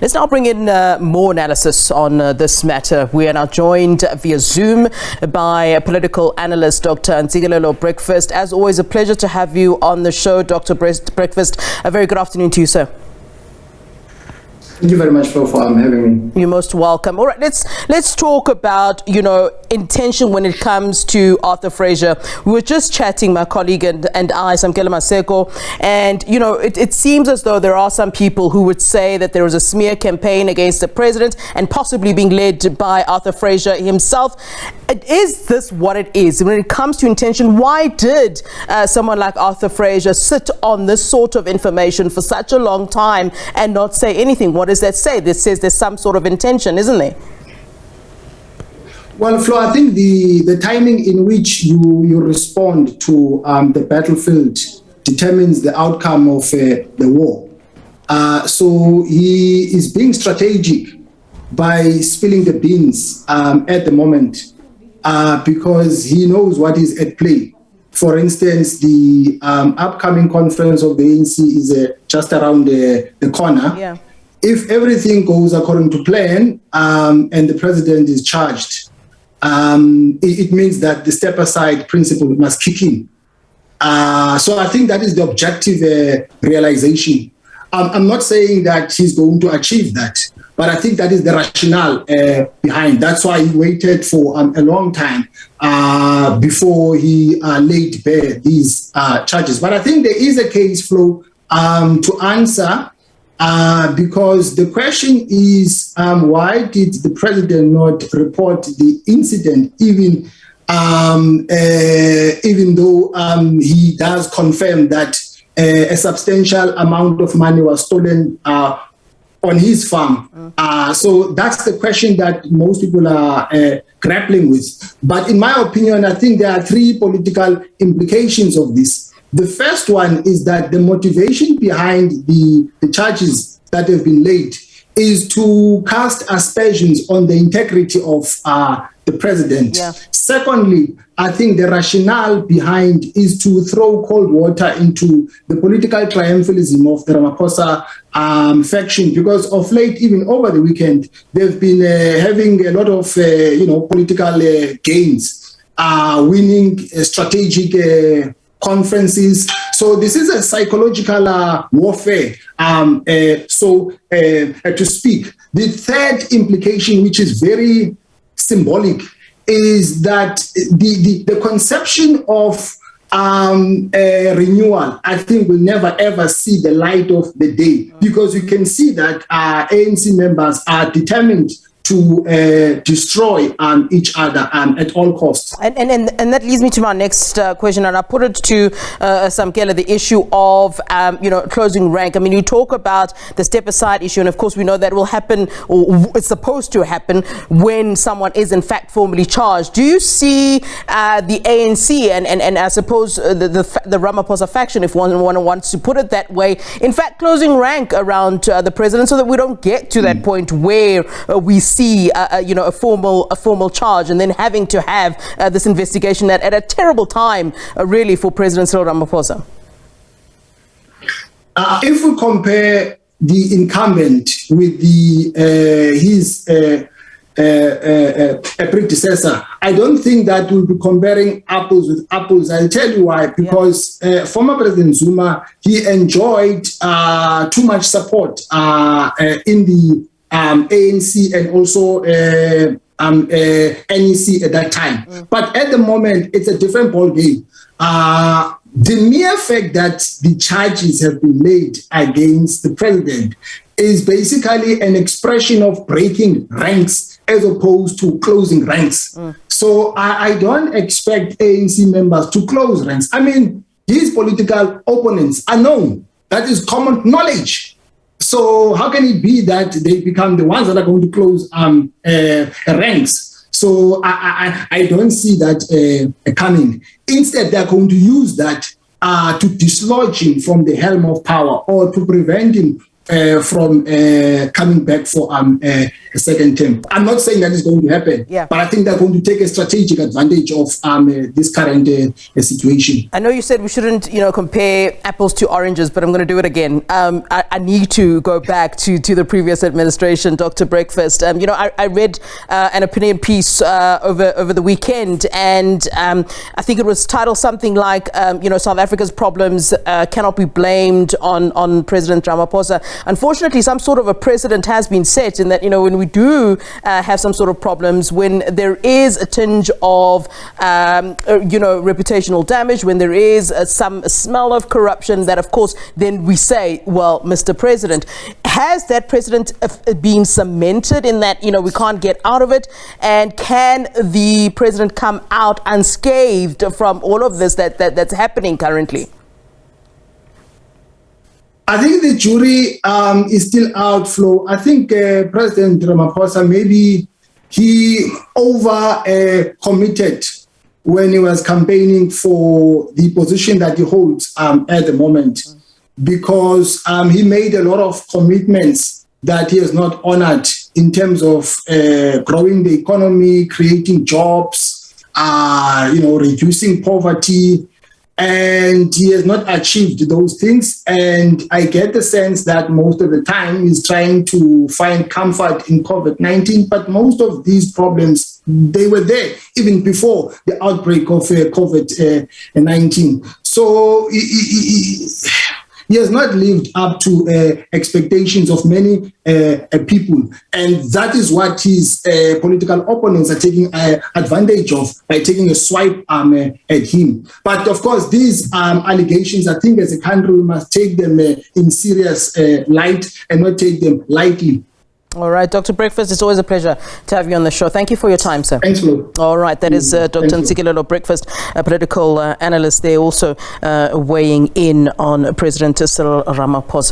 Let's now bring in more analysis on this matter. We are now joined via Zoom by political analyst Dr Ntsikelelo Breakfast. As always, a pleasure to have you on the show, Dr. Breakfast. A very good afternoon to you, sir. Thank you very much for having me. You're most welcome. All right, let's talk about, intention when it comes to Arthur Fraser. We were just chatting, my colleague and I, Samkela Maseko, and, it seems as though there are some people who would say that there was a smear campaign against the president and possibly being led by Arthur Fraser himself. Is this what it is? When it comes to intention, why did someone like Arthur Fraser sit on this sort of information for such a long time and not say anything? What does that say? This says there's some sort of intention, isn't there? Well, Flo, I think the timing in which you respond to the battlefield determines the outcome of the war. So he is being strategic by spilling the beans at the moment because he knows what is at play. For instance, the upcoming conference of the ANC is just around the corner. Yeah. If everything goes according to plan and the president is charged, it means that the step aside principle must kick in. So I think that is the objective realization. I'm not saying that he's going to achieve that, but I think that is the rationale behind. That's why he waited for a long time before he laid bare these charges. But I think there is a case, Flo, to answer. Because the question is, why did the president not report the incident, even though he does confirm that a substantial amount of money was stolen on his farm? So that's the question that most people are grappling with. But in my opinion, I think there are three political implications of this. The first one is that the motivation behind the charges that have been laid is to cast aspersions on the integrity of the president. Yeah. Secondly, I think the rationale behind is to throw cold water into the political triumphalism of the Ramaphosa faction, because of late, even over the weekend, they've been having a lot of political gains, winning strategic conferences. So this is a psychological warfare, so to speak. The third implication, which is very symbolic, is that the conception of renewal, I think, will never ever see the light of the day, because you can see that ANC members are determined to destroy each other at all costs. And that leads me to my next question, and I put it to Samkela, the issue of closing rank. I mean, you talk about the step aside issue, and of course we know that will happen, or it's supposed to happen, when someone is in fact formally charged. Do you see the ANC and I suppose the Ramaphosa faction, if one wants to put it that way, in fact closing rank around the president, so that we don't get to that point where we see a formal charge, and then having to have this investigation at a terrible time, really, for President Cyril Ramaphosa? If we compare the incumbent with his predecessor, I don't think that we'll be comparing apples with apples. I'll tell you why. Because former President Zuma, he enjoyed too much support in the ANC and also NEC at that time. But at the moment, it's a different ballgame. The mere fact that the charges have been laid against the president is basically an expression of breaking ranks as opposed to closing ranks. So I don't expect ANC members to close ranks. I mean, his political opponents are known. That is common knowledge. So how can it be that they become the ones that are going to close ranks? So I don't see that coming. Instead, they're going to use that to dislodge him from the helm of power, or to prevent him from coming back for a second term. I'm not saying that is going to happen, but I think they're going to take a strategic advantage of this current situation. I know you said we shouldn't, compare apples to oranges, but I'm going to do it again. I need to go back to the previous administration, Dr. Breakfast. I read an opinion piece over the weekend, and I think it was titled something like, South Africa's problems cannot be blamed on President Ramaphosa. Unfortunately, some sort of a precedent has been set in that, when we do have some sort of problems, when there is a tinge of, reputational damage, when there is some smell of corruption, that of course, then we say, well, Mr. President, has that precedent been cemented in that, we can't get out of it? And can the president come out unscathed from all of this that's happening currently? I think the jury is still out, Flo. I think President Ramaphosa, maybe he committed when he was campaigning for the position that he holds at the moment, because he made a lot of commitments that he has not honored in terms of growing the economy, creating jobs, reducing poverty. And he has not achieved those things. And I get the sense that most of the time he's trying to find comfort in COVID-19. But most of these problems, they were there even before the outbreak of COVID-19. So he has not lived up to expectations of many people. And that is what his political opponents are taking advantage of by taking a swipe at him. But of course, these allegations, I think as a country, we must take them in serious light and not take them lightly. All right, Dr. Breakfast, it's always a pleasure to have you on the show. Thank you for your time, sir. Thanks, Flo. All right, that is Dr. Ntsikelelo Breakfast, a political analyst. They're also weighing in on President Cyril Ramaphosa.